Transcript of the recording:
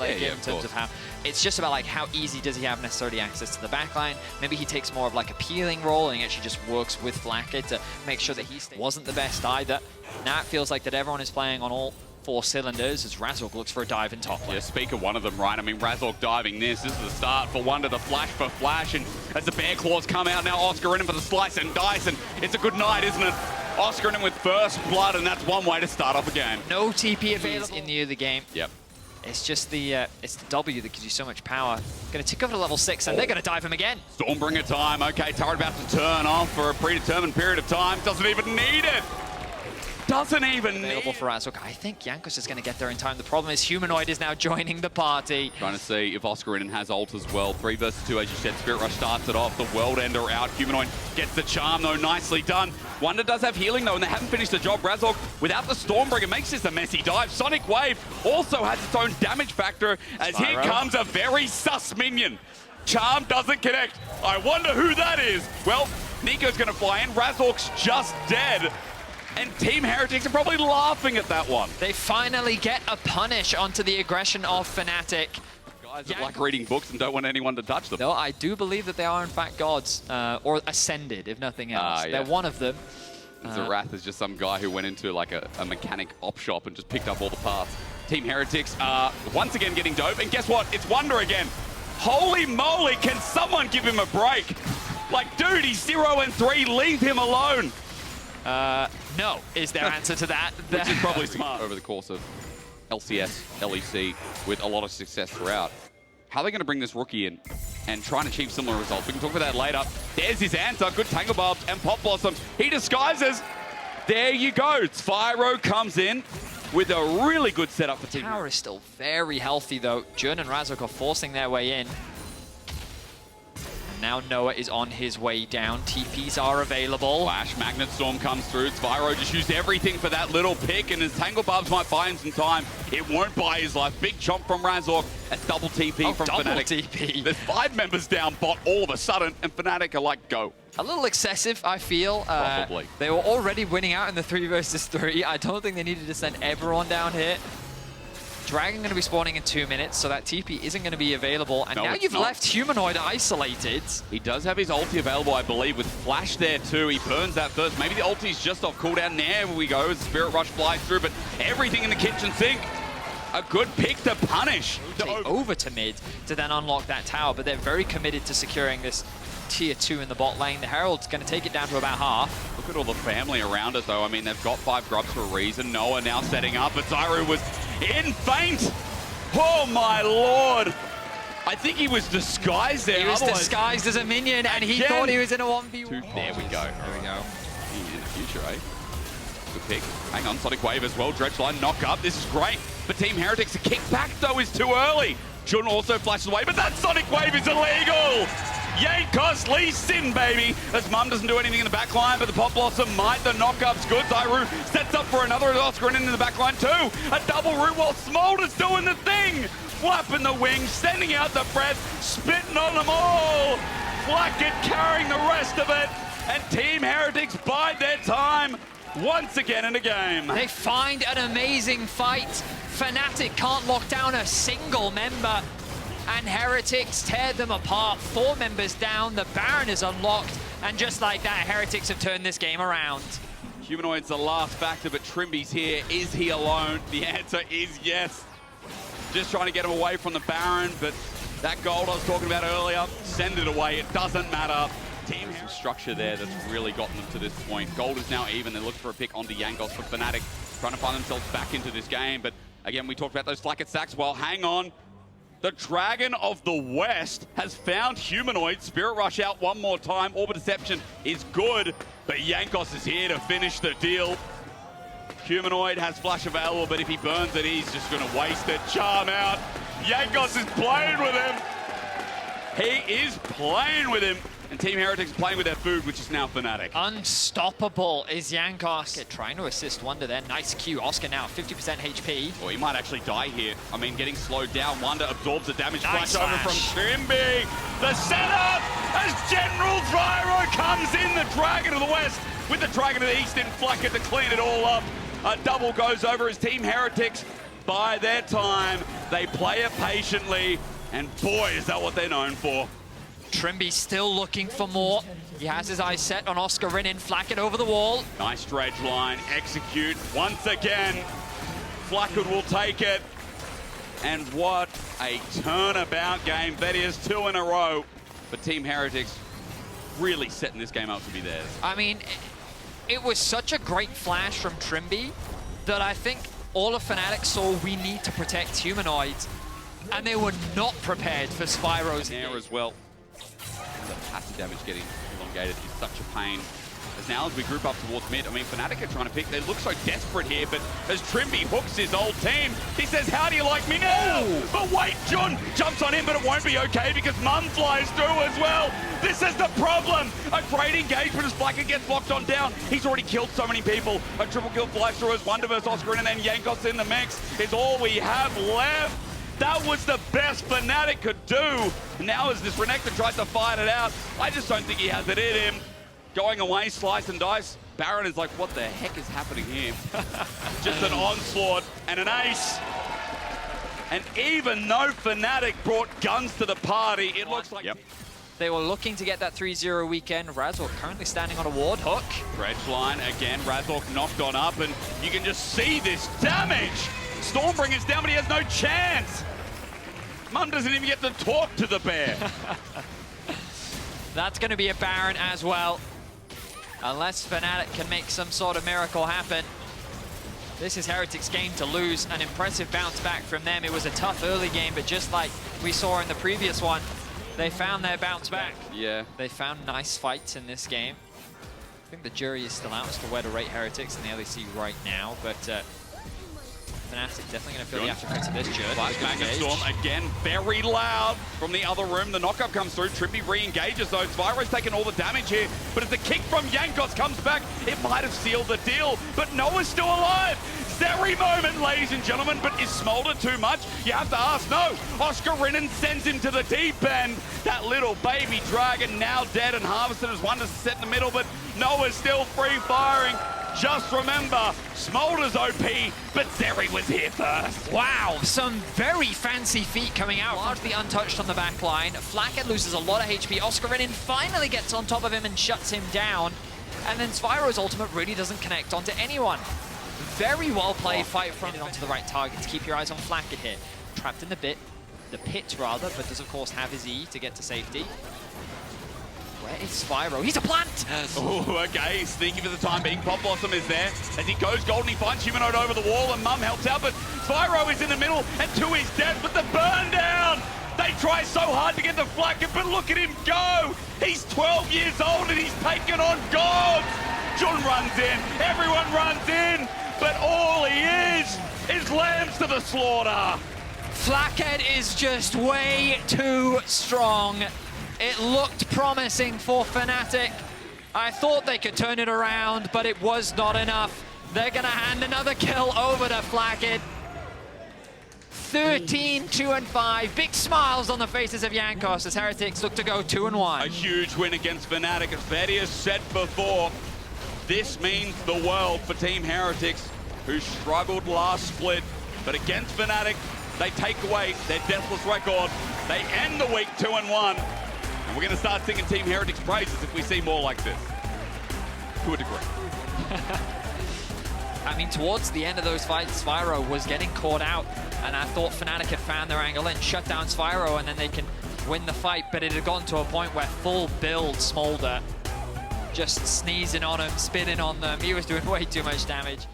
like in terms of how it's just about like how easy does he have necessarily access to the backline. Maybe he takes more of like a peeling role and he actually just works with Flakked to make sure that he wasn't the best either. Now it feels like that everyone is playing on all 4 cylinders as Razork looks for a dive in top lane. Yeah, speak of one of them, right? I mean, Razork diving this is the start for Wunder, the flash for Flash, and as the bear claws come out now, Oscarinin for the slice and dice, and it's a good night, isn't it? Oscarinin with first blood, and that's one way to start off a game. No TP available in the early game. Yep. It's just the W that gives you so much power. Going to tick over to level 6, and they're going to dive him again. Stormbringer time. Okay, turret about to turn off for a predetermined period of time. Doesn't even need it. Doesn't even available for Razork. I think Jankos is going to get there in time. The problem is Humanoid is now joining the party. Trying to see if Oscarinin has ult as well. 3 versus 2, as you said. Spirit Rush starts it off. The World Ender out. Humanoid gets the charm, though. Nicely done. Wunder does have healing, though, and they haven't finished the job. Razork, without the Stormbringer, makes this a messy dive. Sonic Wave also has its own damage factor, as Zwyroo. here comes a very sus minion. Charm doesn't connect. I wonder who that is. Well, Nico's going to fly in. Razork's just dead. And Team Heretics are probably laughing at that one. They finally get a punish onto the aggression of Fnatic. Guys that like reading books and don't want anyone to touch them. No, I do believe that they are in fact gods, or ascended, if nothing else. Yeah. They're one of them. Zarath is just some guy who went into like a mechanic op shop and just picked up all the parts. Team Heretics are once again getting dope, and guess what? It's Wunder again. Holy moly, can someone give him a break? Like, dude, he's 0-3, leave him alone. No, is their answer to that. Which is probably smart over the course of LCS, LEC, with a lot of success throughout. How are they going to bring this rookie in and try and achieve similar results? We can talk about that later. There's his answer. Good Tangle Barbs and Pop Blossoms. He disguises. There you go. Zwyroo comes in with a really good setup for Team. Tower is still very healthy, though. Jun and Razork are forcing their way in. Now Noah is on his way down. TPs are available. Flash, Magnet Storm comes through. Zwyroo just used everything for that little pick, and his Tangle Barbs might buy him some time. It won't buy his life. Big chomp from Razork. A double TP from double Fnatic. TP. There's 5 members down bot all of a sudden, and Fnatic are like, go. A little excessive, I feel. Probably. They were already winning out in the 3 versus 3. I don't think they needed to send everyone down here. Dragon going to be spawning in 2 minutes, so that TP isn't going to be available. And now you've left Humanoid isolated. He does have his ulti available, I believe, with Flash there too. He burns that first. Maybe the ulti's just off cooldown. There we go. Spirit Rush flies through, but everything in the kitchen sink. A good pick to punish. Over to mid to then unlock that tower, but they're very committed to securing this tier 2 in the bot lane. The Herald's going to take it down to about half. Look at all the family around it, though. I mean, they've got 5 grubs for a reason. Noah now setting up, but Zwyroo was in feint. Oh, my Lord. I think he was disguised there. He was disguised as a minion, and he thought he was in a 1v1. There we go. There we go. In the future, eh? Good pick. Hang on, Sonic Wave as well. Dredgeline knock up. This is great. But Team Heretics, the kick back, though, is too early. Jun also flashes away, but that Sonic Wave is illegal. Jankos, Lee Sin, baby. As Mum doesn't do anything in the back line, but the Pop Blossom might. The knockup's good. Zwyroo sets up for another Oscarinin in the back line too. A double root while Smolder's doing the thing. Flapping the wings, sending out the breath, spitting on them all. Flakked carrying the rest of it. And Team Heretics bide their time once again in the game. They find an amazing fight. Fnatic can't lock down a single member. And Heretics tear them apart. 4 members down, the Baron is unlocked, and just like that, Heretics have turned this game around. Humanoid's the last factor, but Trimby's here. Is he alone? The answer is yes. Just trying to get him away from the Baron, but that gold I was talking about earlier, send it away, it doesn't matter. Team has some structure there that's really gotten them to this point. Gold is now even, they look for a pick onto Jankos for Fnatic, trying to find themselves back into this game, but again, we talked about those Flakked stacks. Well, hang on. The Dragon of the West has found Humanoid. Spirit Rush out one more time. Orbit Deception is good, but Jankos is here to finish the deal. Humanoid has flash available, but if he burns it, he's just going to waste it. Charm out. Jankos is playing with him. He is playing with him. And Team Heretics playing with their food, which is now Fnatic. Unstoppable is Jankos. Trying to assist Wunder there. Nice Q. Oscar now 50% HP. Well, he might actually die here. I mean, getting slowed down. Wunder absorbs the damage. Nice flash over from Trimby. The setup as General Zwyroo comes in. The Dragon of the West with the Dragon of the East in Flakked to clean it all up. A double goes over as Team Heretics by their time. They play it patiently, and boy, is that what they're known for. Trimby still looking for more. He has his eyes set on Oscarinin, Flakked over the wall. Nice dredge line, execute once again. Flakked will take it. And what a turnabout game. That is 2 in a row. But Team Heretics really setting this game up to be theirs. I mean, it was such a great flash from Trimby that I think all of Fnatic saw we need to protect Humanoid, and they were not prepared for Zwyroo's there as well. The passive damage getting elongated is such a pain. As now as we group up towards mid, I mean, Fnatic are trying to pick. They look so desperate here, but as Trimby hooks his old team, he says, how do you like me now? Oh. But wait, John jumps on him, but it won't be okay because Mum flies through as well. This is the problem. A great engagement as Flakked gets locked on down. He's already killed so many people. A triple kill flies through as Wunder versus Oscarinin, and Jankos in the mix is all we have left. That was the best Fnatic could do. Now as this Renekton tries to fight it out, I just don't think he has it in him. Going away, slice and dice. Baron is like, what the heck is happening here? Just an onslaught and an ace. And even though Fnatic brought guns to the party, it looks like... Yep. They were looking to get that 3-0 weekend. Razork currently standing on a ward hook. Dredge line again, Razork knocked on up, and you can just see this damage. Stormbringer's down, but he has no chance. Mum doesn't even get to talk to the bear. That's going to be a Baron as well. Unless Fnatic can make some sort of miracle happen. This is Heretics' game to lose. An impressive bounce back from them. It was a tough early game, but just like we saw in the previous one, they found their bounce back. Yeah. They found nice fights in this game. I think the jury is still out as to where to rate Heretics in the LEC right now, but Fnatic definitely going to feel the aftereffects of this journey. Magnet Storm again, very loud from the other room. The knockup comes through. Trimby re-engages though. Zwyroo's taking all the damage here, but as the kick from Jankos comes back, it might have sealed the deal, but Noah's still alive. Very moment, ladies and gentlemen, but is Smolder too much? You have to ask, no. Oscarinin sends him to the deep end. That little baby dragon now dead and harvested as Wunder set in the middle, but Noah's still free firing. Just remember, Smolder's OP, but Zeri was here first. Wow, some very fancy feet coming out. Largely untouched on the back line. Flakked loses a lot of HP. Oscarinin finally gets on top of him and shuts him down. And then Zwyroo's ultimate really doesn't connect onto anyone. Very well played fight from it onto the right targets. Keep your eyes on Flakked here. Trapped in the pit rather, but does of course have his E to get to safety. Where is Zwyroo? He's a plant! Oh, okay, sneaky for the time being. Pop Blossom is there. As he goes golden, he finds Humanoid over the wall, and Mum helps out, but Zwyroo is in the middle, and to his death with the burn down! They try so hard to get the Flakked, but look at him go! He's 12 years old, and he's taken on gods! Jun runs in, everyone runs in, but all he is lambs to the slaughter! Flakked is just way too strong. It looked promising for Fnatic. I thought they could turn it around, but it was not enough. They're gonna hand another kill over to Flakked. 13-2-5. Big smiles on the faces of Jankos as Heretics look to go 2-1. A huge win against Fnatic. As Betty has said before, this means the world for Team Heretics, who struggled last split. But against Fnatic, they take away their deathless record. They end the week 2-1. And we're going to start singing Team Heretics praises if we see more like this. To a degree. I mean, towards the end of those fights, Zwyroo was getting caught out. And I thought Fnatic had found their angle and shut down Zwyroo, and then they can win the fight. But it had gotten to a point where full build Smolder just sneezing on him, spitting on them. He was doing way too much damage.